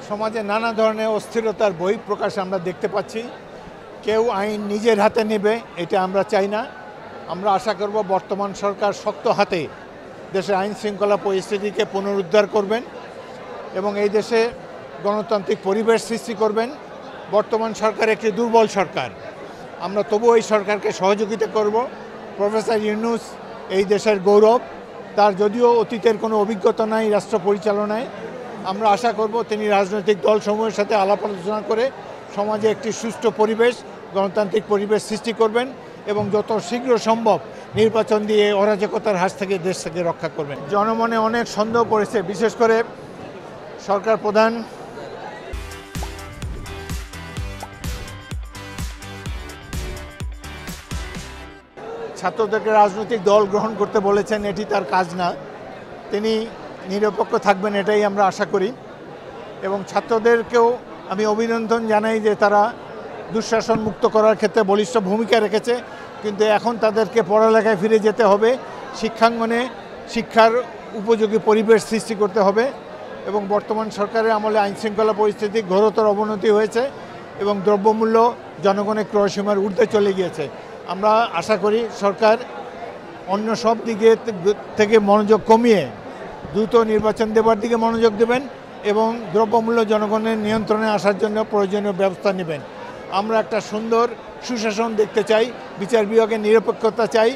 সমাজে নানা ধরনের অস্থিরতার বহিঃপ্রকাশ আমরা দেখতে পাচ্ছি। কেউ আইন নিজের হাতে নেবে এটা আমরা চাই না। আমরা আশা করব বর্তমান সরকার শক্ত হাতে দেশের আইন শৃঙ্খলা পরিস্থিতিকে পুনরুদ্ধার করবেন এবং এই দেশে গণতান্ত্রিক পরিবেশ সৃষ্টি করবেন। বর্তমান সরকার একটি দুর্বল সরকার, আমরা তবুও এই সরকারকে সহযোগিতা করব। প্রফেসর ইউনূস এই দেশের গৌরব, তার যদিও অতীতের কোনো অভিজ্ঞতা নাই রাষ্ট্র পরিচালনায়। আমরা আশা করব তিনি রাজনৈতিক দলসমূহের সাথে আলাপ আলোচনা করে সমাজে একটি সুষ্ঠু পরিবেশ, গণতান্ত্রিক পরিবেশ সৃষ্টি করবেন এবং যত শীঘ্র সম্ভব নির্বাচন দিয়ে অরাজকতার হাত থেকে দেশকে রক্ষা করবেন। জনমনে অনেক সন্দেহ পড়েছে, বিশেষ করে সরকার প্রধান ছাত্রদেরকে রাজনৈতিক দল গ্রহণ করতে বলেছেন, এটি তার কাজ না। তিনি নিরপেক্ষ থাকবেন এটাই আমরা আশা করি এবং ছাত্রদেরকেও আমি অভিনন্দন জানাই যে তারা দুঃশাসন মুক্ত করার ক্ষেত্রে বলিষ্ঠ ভূমিকা রেখেছে। কিন্তু এখন তাদেরকে পড়ালেখায় ফিরে যেতে হবে, শিক্ষাঙ্গনে শিক্ষার উপযোগী পরিবেশ সৃষ্টি করতে হবে এবং বর্তমান সরকারের আমলে আইনশৃঙ্খলা পরিস্থিতি ঘোরতর অবনতি হয়েছে এবং দ্রব্যমূল্য জনগণের ক্রয়সীমার ঊর্ধ্বে চলে গিয়েছে। আমরা আশা করি সরকার অন্য সব দিকে থেকে মনোযোগ কমিয়ে দ্রুত নির্বাচন দেবার দিকে মনোযোগ দেবেন এবং দ্রব্যমূল্য জনগণের নিয়ন্ত্রণে আসার জন্য প্রয়োজনীয় ব্যবস্থা নেবেন। আমরা একটা সুন্দর সুশাসন দেখতে চাই, বিচার বিভাগের নিরপেক্ষতা চাই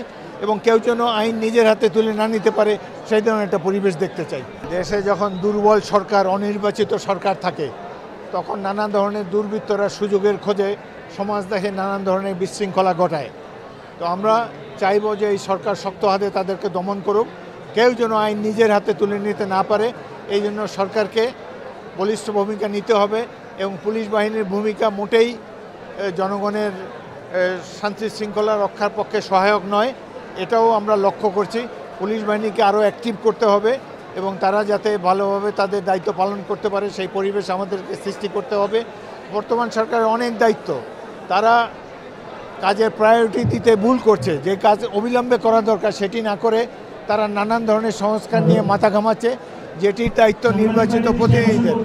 এবং কেউ যেন আইন নিজের হাতে তুলে না নিতে পারে সেই ধরনের একটা পরিবেশ দেখতে চাই। দেশে যখন দুর্বল সরকার, অনির্বাচিত সরকার থাকে তখন নানা ধরনের দুর্বৃত্তরা সুযোগের খোঁজে সমাজ দেখে নানান ধরনের বিশৃঙ্খলা ঘটায়। তো আমরা চাইব যে এই সরকার শক্ত হাতে তাদেরকে দমন করুক, কেউ যেন আইন নিজের হাতে তুলে নিতে না পারে। এই জন্য সরকারকে বলিষ্ঠ ভূমিকা নিতে হবে এবং পুলিশ বাহিনীর ভূমিকা মোটেই জনগণের শান্তি শৃঙ্খলা রক্ষার পক্ষে সহায়ক নয়, এটাও আমরা লক্ষ্য করছি। পুলিশ বাহিনীকে আরও অ্যাক্টিভ করতে হবে এবং তারা যাতে ভালোভাবে তাদের দায়িত্ব পালন করতে পারে সেই পরিবেশ আমাদেরকে সৃষ্টি করতে হবে। বর্তমান সরকারের অনেক দায়িত্ব, তারা কাজের প্রায়োরিটি দিতে ভুল করছে। যে কাজ অবিলম্বে করা দরকার সেটি না করে তারা নানান ধরনের সংস্কার নিয়ে মাথা ঘামাচ্ছে, যেটির দায়িত্ব নির্বাচিত প্রতিনিধিদের।